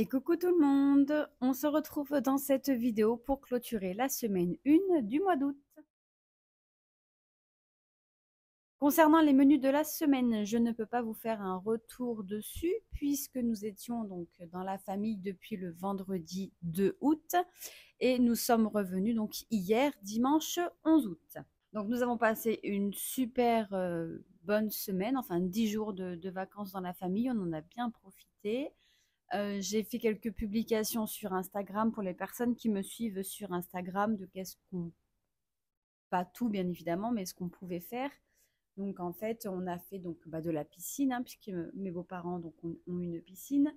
Et coucou tout le monde, on se retrouve dans cette vidéo pour clôturer la semaine 1 du mois d'août. Concernant les menus de la semaine, je ne peux pas vous faire un retour dessus puisque nous étions donc dans la famille depuis le vendredi 2 août et nous sommes revenus donc hier dimanche 11 août. Donc nous avons passé une super bonne semaine, enfin 10 jours de vacances dans la famille, on en a bien profité. J'ai fait quelques publications sur Instagram pour les personnes qui me suivent sur Instagram de qu'est-ce qu'on, pas tout bien évidemment, mais ce qu'on pouvait faire. Donc en fait, on a fait donc de la piscine, hein, puisque mes beaux-parents donc ont une piscine.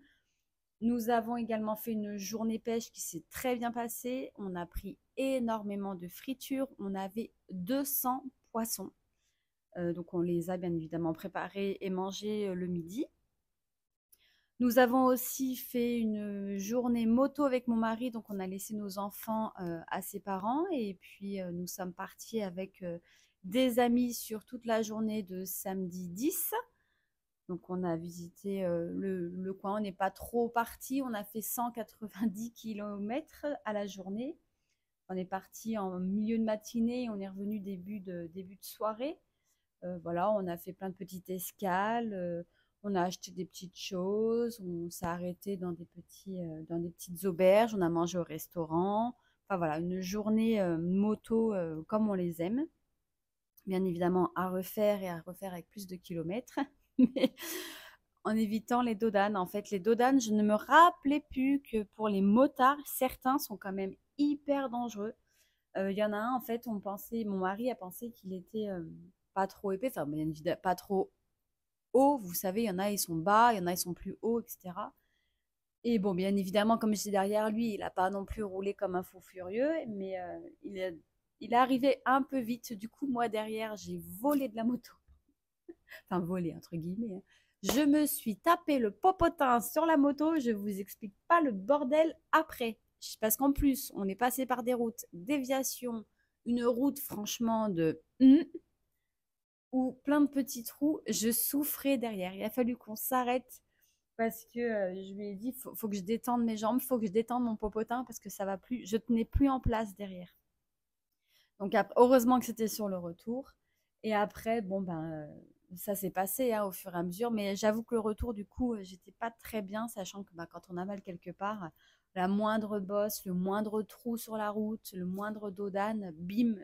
Nous avons également fait une journée pêche qui s'est très bien passée. On a pris énormément de fritures. On avait 200 poissons. Donc on les a bien évidemment préparés et mangés le midi. Nous avons aussi fait une journée moto avec mon mari, donc on a laissé nos enfants à ses parents et puis nous sommes partis avec des amis sur toute la journée de samedi 10. Donc on a visité le coin, on n'est pas trop parti, on a fait 190 km à la journée. On est parti en milieu de matinée et on est revenu début de soirée. Voilà, on a fait plein de petites escales, on a acheté des petites choses, on s'est arrêté dans des petites auberges, on a mangé au restaurant. Enfin voilà, une journée moto comme on les aime. Bien évidemment à refaire et à refaire avec plus de kilomètres, mais en évitant les dodanes. En fait, les dodanes, je ne me rappelais plus que pour les motards, certains sont quand même hyper dangereux. Il y en a un, en fait, mon mari a pensé qu'il était pas trop épais, enfin, bien évidemment, pas trop haut. Vous savez, il y en a, ils sont bas, il y en a, ils sont plus hauts, etc. Et bon, bien évidemment, comme j'étais derrière lui, il n'a pas non plus roulé comme un fou furieux, mais il est arrivé un peu vite. Du coup, moi, derrière, j'ai volé de la moto. Enfin, volé, entre guillemets, hein. Je me suis tapé le popotin sur la moto. Je vous explique pas le bordel après. Parce qu'en plus, on est passé par des routes, déviation, une route franchement ou plein de petits trous. Je souffrais derrière. Il a fallu qu'on s'arrête parce que je lui ai dit, faut que je détende mes jambes, faut que je détende mon popotin parce que ça va plus. Je tenais plus en place derrière. Donc heureusement que c'était sur le retour. Et après, bon ben, ça s'est passé hein, au fur et à mesure. Mais j'avoue que le retour, du coup, j'étais pas très bien, sachant que quand on a mal quelque part, la moindre bosse, le moindre trou sur la route, le moindre dos d'âne, bim,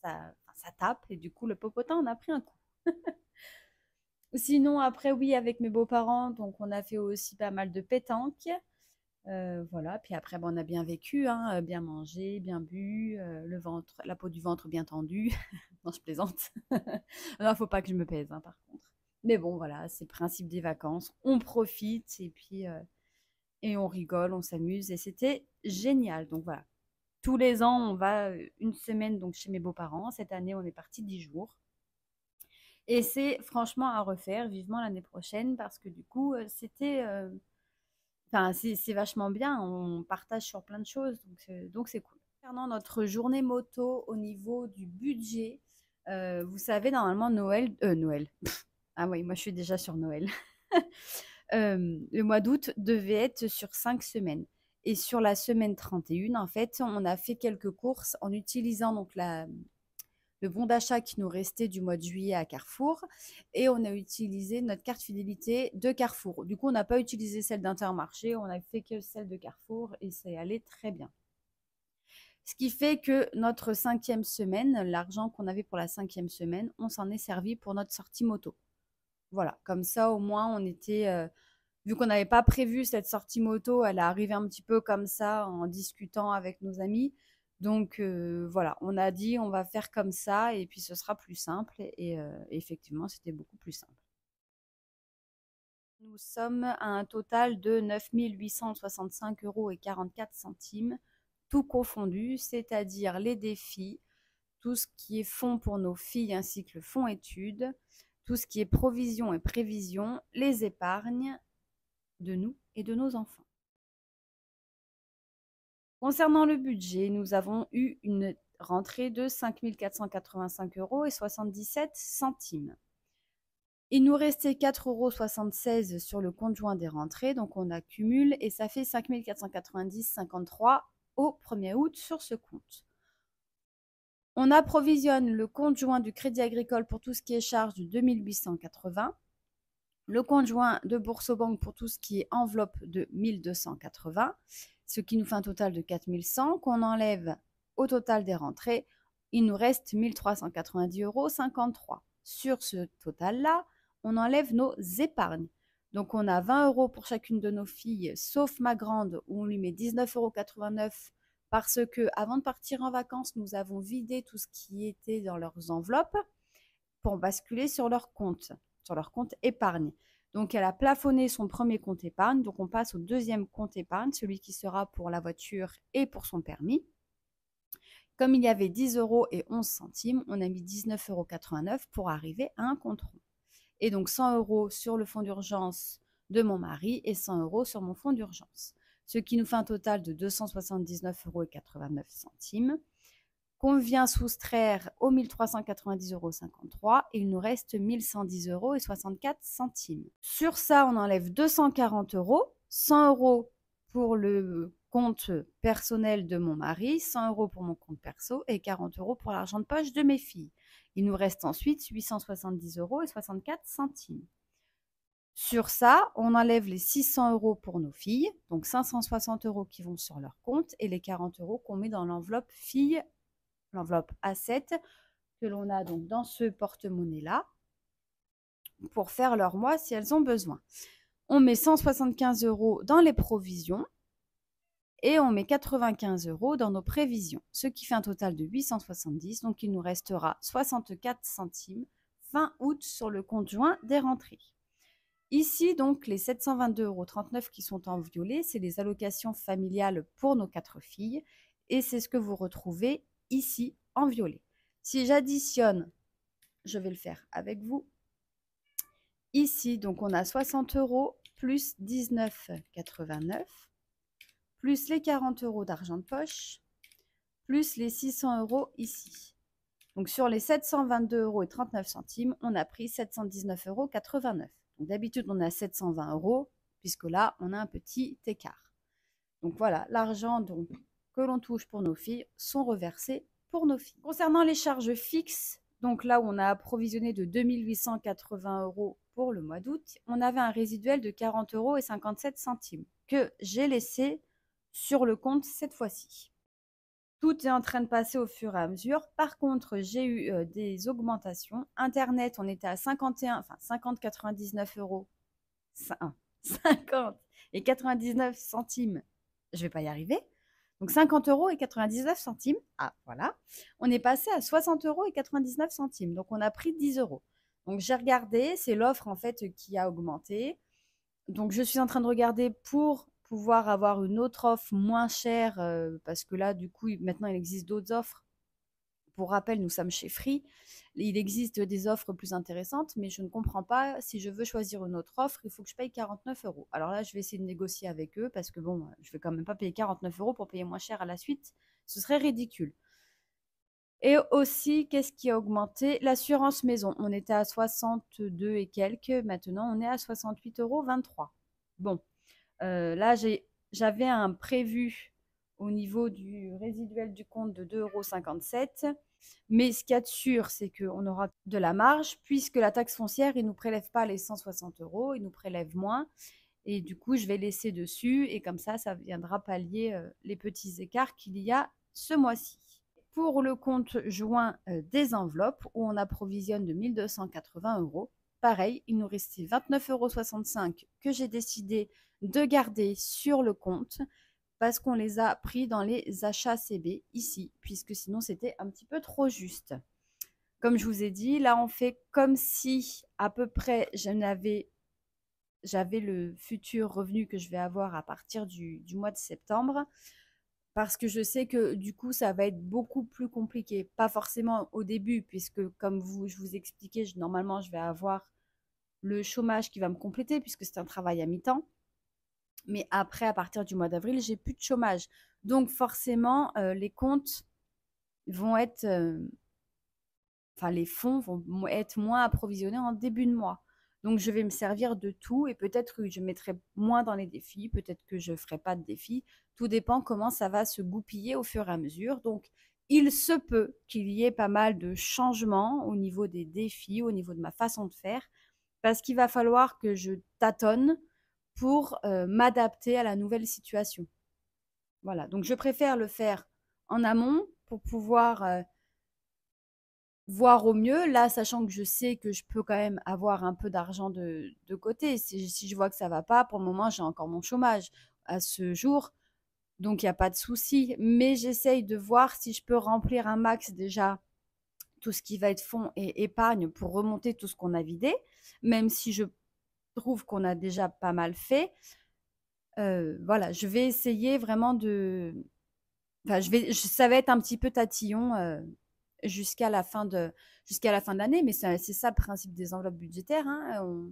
ça tape. Et du coup, le popotin, on a pris un coup. Sinon, après, oui, avec mes beaux-parents, donc on a fait aussi pas mal de pétanque. Voilà, puis après, bon, on a bien vécu, hein, bien mangé, bien bu, le ventre, la peau du ventre bien tendue. Non, je plaisante. Non, faut pas que je me pèse, hein, par contre. Mais bon, voilà, c'est le principe des vacances. On profite et on rigole, on s'amuse et c'était génial. Donc voilà, tous les ans, on va une semaine donc chez mes beaux-parents. Cette année, on est parti 10 jours. Et c'est franchement à refaire, vivement l'année prochaine, parce que du coup, enfin, c'est vachement bien, on partage sur plein de choses, donc c'est cool. Concernant notre journée moto au niveau du budget, vous savez, normalement, Noël. Ah oui, moi je suis déjà sur Noël. Le mois d'août devait être sur 5 semaines. Et sur la semaine 31, en fait, on a fait quelques courses en utilisant donc le bon d'achat qui nous restait du mois de juillet à Carrefour et on a utilisé notre carte fidélité de Carrefour. Du coup, on n'a pas utilisé celle d'Intermarché, on a fait que celle de Carrefour et c'est allé très bien. Ce qui fait que notre 5e semaine, l'argent qu'on avait pour la 5e semaine, on s'en est servi pour notre sortie moto. Voilà, comme ça au moins on était, vu qu'on n'avait pas prévu cette sortie moto, elle est arrivée un petit peu comme ça en discutant avec nos amis. Donc voilà, on a dit on va faire comme ça et puis ce sera plus simple. Et effectivement, c'était beaucoup plus simple. Nous sommes à un total de 9 865 € et 44 centimes, tout confondu, c'est-à-dire les défis, tout ce qui est fonds pour nos filles ainsi que le fonds études, tout ce qui est provision et prévision, les épargnes de nous et de nos enfants. Concernant le budget, nous avons eu une rentrée de 5 485 € et 77 centimes. Il nous restait 4,76 € sur le compte joint des rentrées, donc on accumule et ça fait 5 490,53 au 1er août sur ce compte. On approvisionne le compte joint du Crédit Agricole pour tout ce qui est charge de 2 880, le compte joint de Boursorama pour tout ce qui est enveloppe de 1 280, ce qui nous fait un total de 4 100 qu'on enlève au total des rentrées. Il nous reste 1 390,53 €. Sur ce total-là, on enlève nos épargnes. Donc, on a 20 € pour chacune de nos filles, sauf ma grande, où on lui met 19,89 € parce que avant de partir en vacances, nous avons vidé tout ce qui était dans leurs enveloppes pour basculer sur leur compte épargne. Donc, elle a plafonné son premier compte épargne. Donc, on passe au deuxième compte épargne, celui qui sera pour la voiture et pour son permis. Comme il y avait 10,11 €, on a mis 19,89 € pour arriver à un compte rond. Et donc 100 € sur le fonds d'urgence de mon mari et 100 € sur mon fonds d'urgence. Ce qui nous fait un total de 279,89 € qu'on vient soustraire aux 1 390,53 € et il nous reste 1 110,64 €. Sur ça, on enlève 240 €, 100 € pour le compte personnel de mon mari, 100 € pour mon compte perso et 40 € pour l'argent de poche de mes filles. Il nous reste ensuite 870,64 €. Sur ça, on enlève les 600 € pour nos filles, donc 560 € qui vont sur leur compte et les 40 € qu'on met dans l'enveloppe filles, l'enveloppe A7 que l'on a donc dans ce porte-monnaie-là pour faire leur mois si elles ont besoin. On met 175 € dans les provisions et on met 95 € dans nos prévisions, ce qui fait un total de 870. Donc, il nous restera 64 centimes fin août sur le compte joint des rentrées. Ici, donc, les 722,39 € qui sont en violet, c'est les allocations familiales pour nos 4 filles et c'est ce que vous retrouvez ici en violet. Si j'additionne, je vais le faire avec vous. Ici, donc, on a 60 € plus 19,89 € plus les 40 € d'argent de poche, plus les 600 € ici. Donc, sur les 722,39 €, on a pris 719,89 €. Donc, d'habitude, on a 720 €, puisque là, on a un petit écart. Donc, voilà, l'argent que l'on touche pour nos filles sont reversés pour nos filles. Concernant les charges fixes, donc là où on a approvisionné de 2 880 € pour le mois d'août, on avait un résiduel de 40,57 € que j'ai laissé sur le compte cette fois-ci. Tout est en train de passer au fur et à mesure. Par contre, j'ai eu des augmentations. Internet, on était à 50,99 €. 50 et 99 centimes. Je ne vais pas y arriver. Donc 50 € et 99 centimes. Ah, voilà. On est passé à 60 € et 99 centimes. Donc, on a pris 10 €. Donc, j'ai regardé. C'est l'offre, en fait, qui a augmenté. Donc, je suis en train de regarder pour pouvoir avoir une autre offre moins chère parce que là, du coup, maintenant, il existe d'autres offres. Pour rappel, nous sommes chez Free. Il existe des offres plus intéressantes, mais je ne comprends pas. Si je veux choisir une autre offre, il faut que je paye 49 €. Alors là, je vais essayer de négocier avec eux parce que bon, je ne vais quand même pas payer 49 € pour payer moins cher à la suite. Ce serait ridicule. Et aussi, qu'est-ce qui a augmenté? L'assurance maison. On était à 62 et quelques. Maintenant, on est à 68,23 €. Bon, là, j'avais un prévu au niveau du résiduel du compte de 2,57 €. Mais ce qu'il y a de sûr, c'est qu'on aura de la marge puisque la taxe foncière, ils ne nous prélèvent pas les 160 €, ils nous prélèvent moins. Et du coup, je vais laisser dessus et comme ça viendra pallier les petits écarts qu'il y a ce mois-ci. Pour le compte joint des enveloppes, où on approvisionne de 1 280 €, pareil, il nous restait 29,65 € que j'ai décidé de garder sur le compte parce qu'on les a pris dans les achats CB ici, puisque sinon c'était un petit peu trop juste. Comme je vous ai dit, là on fait comme si à peu près j'avais le futur revenu que je vais avoir à partir du mois de septembre, parce que je sais que du coup ça va être beaucoup plus compliqué. Pas forcément au début, puisque comme je vous expliquais, normalement je vais avoir le chômage qui va me compléter, puisque c'est un travail à mi-temps. Mais après, à partir du mois d'avril, j'ai plus de chômage. Donc forcément, les comptes vont être, enfin les fonds vont être moins approvisionnés en début de mois. Donc, je vais me servir de tout et peut-être que je mettrai moins dans les défis, peut-être que je ne ferai pas de défis. Tout dépend comment ça va se goupiller au fur et à mesure. Donc, il se peut qu'il y ait pas mal de changements au niveau des défis, au niveau de ma façon de faire, parce qu'il va falloir que je tâtonne pour m'adapter à la nouvelle situation. Voilà, donc je préfère le faire en amont pour pouvoir voir au mieux, là, sachant que je sais que je peux quand même avoir un peu d'argent de côté. Si je vois que ça va pas, pour le moment, j'ai encore mon chômage à ce jour, donc il n'y a pas de souci. Mais j'essaye de voir si je peux remplir un max déjà tout ce qui va être fonds et épargne pour remonter tout ce qu'on a vidé, même si je trouve qu'on a déjà pas mal fait. Voilà, je vais essayer vraiment de. Enfin, ça va être un petit peu tatillon jusqu'à la fin de l'année, mais c'est ça le principe des enveloppes budgétaires. Hein.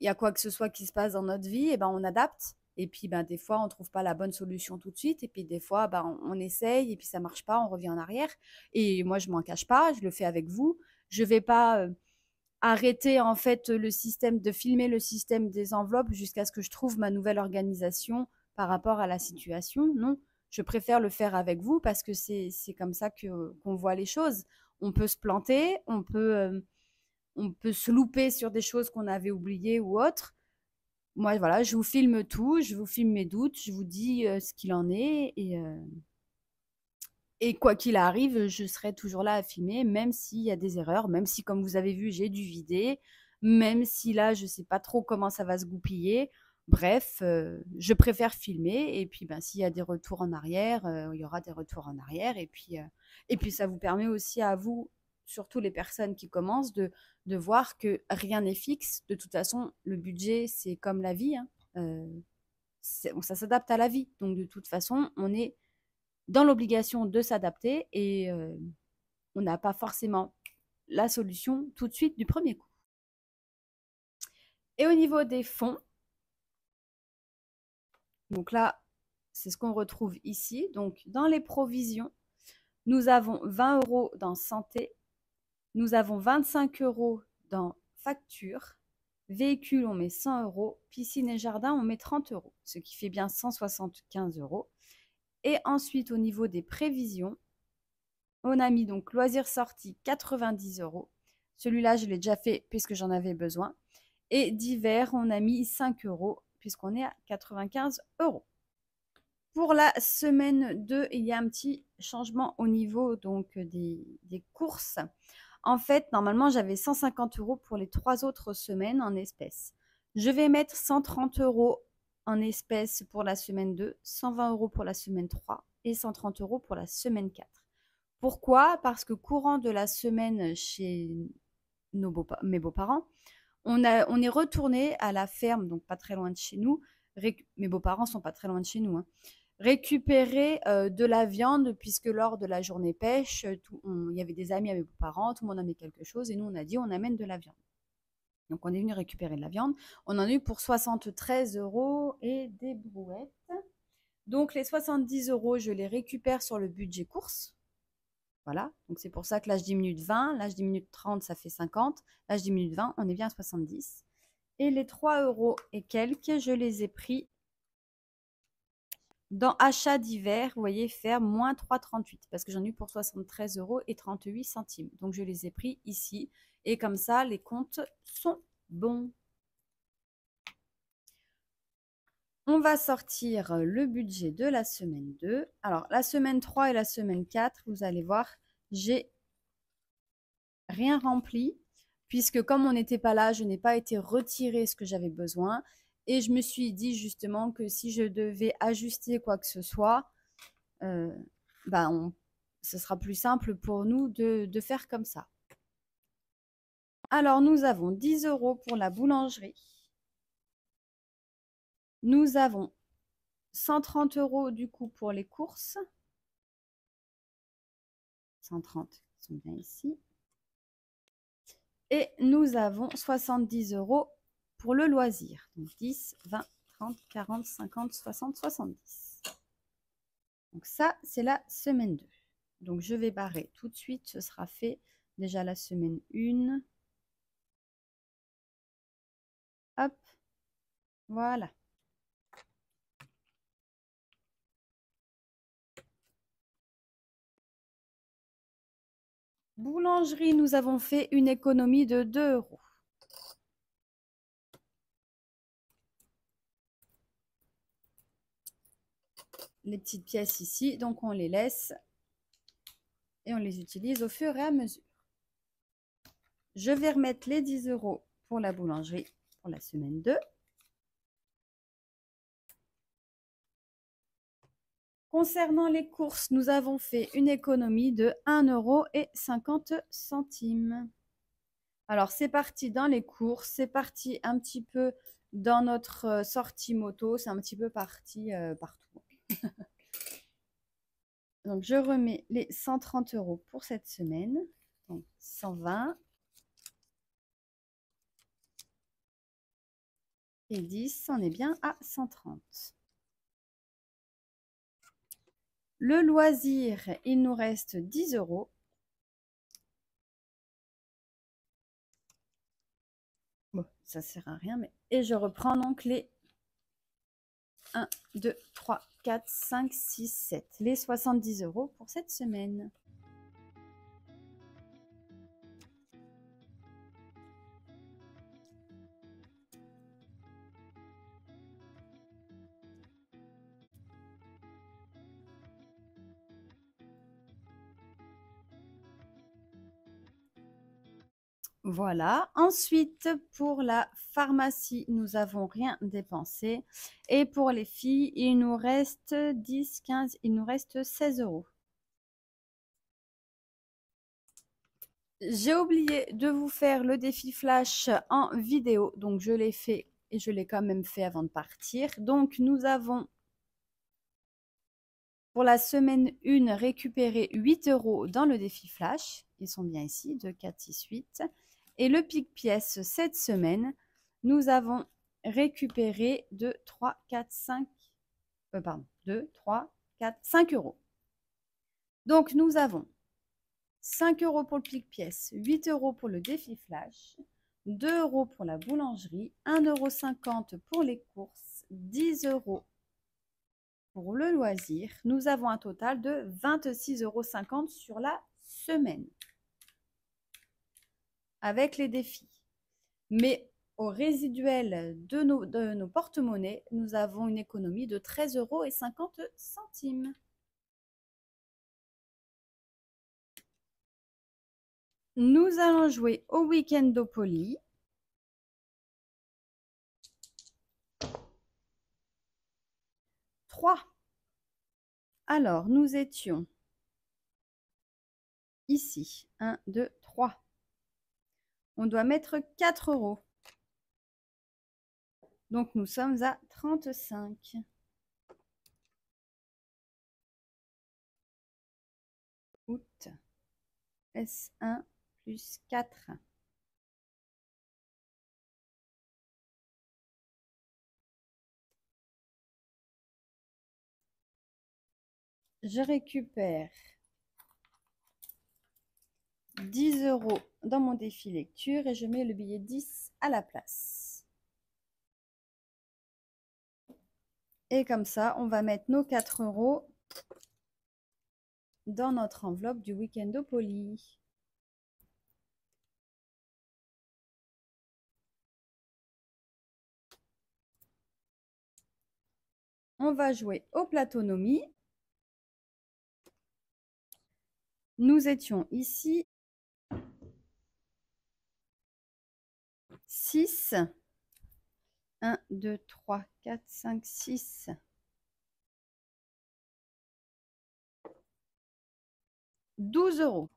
Il y a quoi que ce soit qui se passe dans notre vie, et ben on adapte. Et puis ben, des fois, on ne trouve pas la bonne solution tout de suite. Et puis des fois, ben, on essaye et puis ça ne marche pas, on revient en arrière. Et moi, je ne m'en cache pas, je le fais avec vous. Je ne vais pas arrêter en fait le système de filmer le système des enveloppes jusqu'à ce que je trouve ma nouvelle organisation par rapport à la situation. Non, je préfère le faire avec vous parce que c'est comme ça qu'on voit les choses. On peut se planter, on peut se louper sur des choses qu'on avait oubliées ou autres. Moi, voilà, je vous filme tout, je vous filme mes doutes, je vous dis ce qu'il en est et quoi qu'il arrive, je serai toujours là à filmer, même s'il y a des erreurs, même si, comme vous avez vu, j'ai dû vider, même si là, je ne sais pas trop comment ça va se goupiller. Bref, je préfère filmer. Et puis, ben, s'il y a des retours en arrière, il y aura des retours en arrière. Et puis, ça vous permet aussi à vous, surtout les personnes qui commencent, de voir que rien n'est fixe. De toute façon, le budget, c'est comme la vie. Hein. Ça s'adapte à la vie. Donc, de toute façon, on est dans l'obligation de s'adapter et on n'a pas forcément la solution tout de suite du premier coup. Et au niveau des fonds, donc là, c'est ce qu'on retrouve ici. Donc, dans les provisions, nous avons 20 € dans santé, nous avons 25 € dans facture, véhicule, on met 100 €, piscine et jardin, on met 30 €, ce qui fait bien 175 €. Et ensuite, au niveau des prévisions, on a mis donc loisirs sortis 90 €. Celui-là, je l'ai déjà fait puisque j'en avais besoin. Et divers, on a mis 5 € puisqu'on est à 95 €. Pour la semaine 2, il y a un petit changement au niveau donc des courses. En fait, normalement, j'avais 150 € pour les 3 autres semaines en espèces. Je vais mettre 130 € en espèces pour la semaine 2, 120 € pour la semaine 3 et 130 € pour la semaine 4. Pourquoi? Parce que courant de la semaine chez mes beaux-parents, on est retourné à la ferme, donc pas très loin de chez nous. Mes beaux-parents sont pas très loin de chez nous. Hein. Récupérer de la viande, puisque lors de la journée pêche, il y avait des amis à mes beaux-parents, tout le monde amenait quelque chose, et nous on a dit on amène de la viande. Donc on est venu récupérer de la viande. On en a eu pour 73 € et des brouettes. Donc les 70 €, je les récupère sur le budget course. Voilà, donc c'est pour ça que là je diminue de 20, là je diminue de 30, ça fait 50, là je diminue de 20, on est bien à 70. Et les 3 € et quelques, je les ai pris dans achat d'hiver, vous voyez, faire moins 3,38 parce que j'en ai eu pour 73 € et 38 centimes. Donc je les ai pris ici et comme ça, les comptes sont bons. On va sortir le budget de la semaine 2. Alors, la semaine 3 et la semaine 4, vous allez voir, j'ai rien rempli, puisque comme on n'était pas là, je n'ai pas été retirer ce que j'avais besoin. Et je me suis dit justement que si je devais ajuster quoi que ce soit, ce sera plus simple pour nous de faire comme ça. Alors, nous avons 10 € pour la boulangerie. Nous avons 130 € du coup pour les courses. 130 sont bien ici. Et nous avons 70 € pour le loisir. Donc 10, 20, 30, 40, 50, 60, 70. Donc ça, c'est la semaine 2. Donc je vais barrer tout de suite. Ce sera fait déjà la semaine 1. Voilà. Boulangerie, nous avons fait une économie de 2 euros. Les petites pièces ici, donc on les laisse et on les utilise au fur et à mesure. Je vais remettre les 10 euros pour la boulangerie pour la semaine 2. Concernant les courses, nous avons fait une économie de 1,50 €. Alors, c'est parti dans les courses, c'est parti un petit peu dans notre sortie moto, c'est un petit peu parti partout. Donc, je remets les 130 € pour cette semaine. Donc, 120 et 10, on est bien à 130. Le loisir, il nous reste 10 €. Bon, ça sert à rien, mais... Et je reprends donc les 1, 2, 3, 4, 5, 6, 7. Les 70 € pour cette semaine. Voilà. Ensuite, pour la pharmacie, nous n'avons rien dépensé. Et pour les filles, il nous reste 10, 15, il nous reste 16 €. J'ai oublié de vous faire le défi flash en vidéo. Donc, je l'ai fait et je l'ai quand même fait avant de partir. Donc, nous avons pour la semaine 1 récupéré 8 € dans le défi flash. Ils sont bien ici, 2, 4, 6, 8. Et le pic-pièce cette semaine, nous avons récupéré 2, 3, 4, 5, 2, 3, 4, 5 €. Donc, nous avons 5 € pour le pic-pièce, 8 € pour le défi flash, 2 € pour la boulangerie, 1,50 € pour les courses, 10 € pour le loisir. Nous avons un total de 26,50 € sur la semaine avec les défis. Mais au résiduel de nos porte-monnaies, nous avons une économie de 13,50 €. Nous allons jouer au Weekendopoly. Alors, nous étions ici. 1, 2, 3. On doit mettre 4 €. Donc, nous sommes à 35. Août. S1 plus 4. Je récupère 10 € dans mon défi lecture et je mets le billet 10 à la place. Et comme ça, on va mettre nos 4 € dans notre enveloppe du Weekendopoly. On va jouer au Platonomie. Nous étions ici 6. 1, 2, 3, 4, 5, 6. 12 €.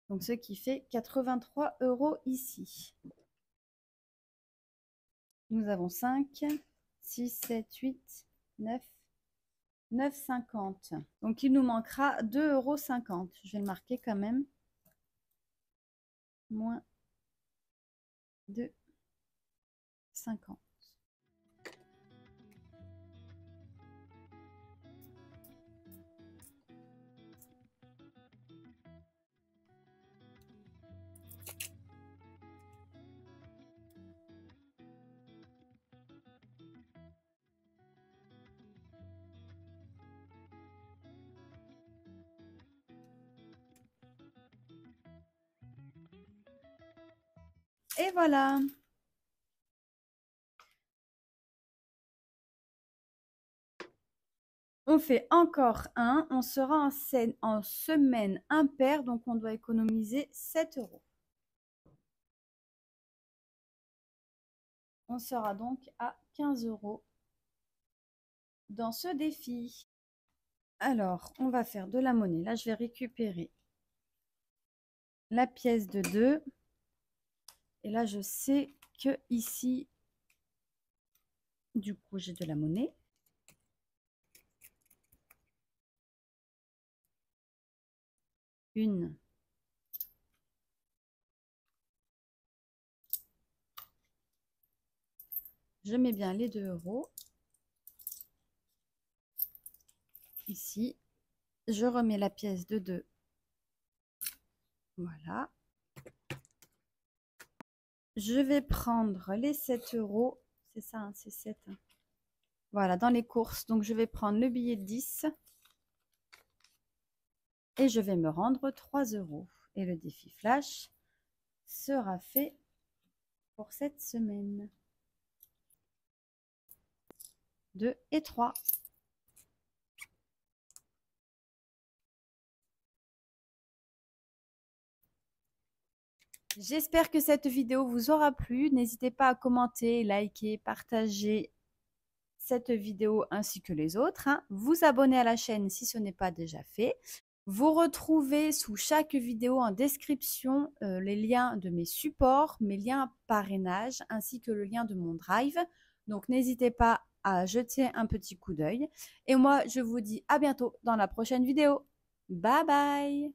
Donc, ce qui fait 83 € ici. Nous avons 5, 6, 7, 8, 9, 9,50. Donc, il nous manquera 2,50 €. Je vais le marquer quand même. Moins 2,50. Et voilà. On fait encore un. On sera en semaine impaire, donc on doit économiser 7 euros. On sera donc à 15 euros dans ce défi. Alors, on va faire de la monnaie. Là, je vais récupérer la pièce de 2. Et là, je sais que ici, du coup, j'ai de la monnaie. Une. Je mets bien les 2 euros. Ici. Je remets la pièce de 2. Voilà. Je vais prendre les 7 euros. C'est ça, hein, c'est 7. Hein. Voilà, dans les courses. Donc, je vais prendre le billet de 10. Et je vais me rendre 3 euros. Et le défi flash sera fait pour cette semaine. 2 et 3. J'espère que cette vidéo vous aura plu. N'hésitez pas à commenter, liker, partager cette vidéo ainsi que les autres. Hein. Vous abonner à la chaîne si ce n'est pas déjà fait. Vous retrouvez sous chaque vidéo en description les liens de mes supports, mes liens parrainage ainsi que le lien de mon drive. Donc n'hésitez pas à jeter un petit coup d'œil. Et moi, je vous dis à bientôt dans la prochaine vidéo. Bye bye!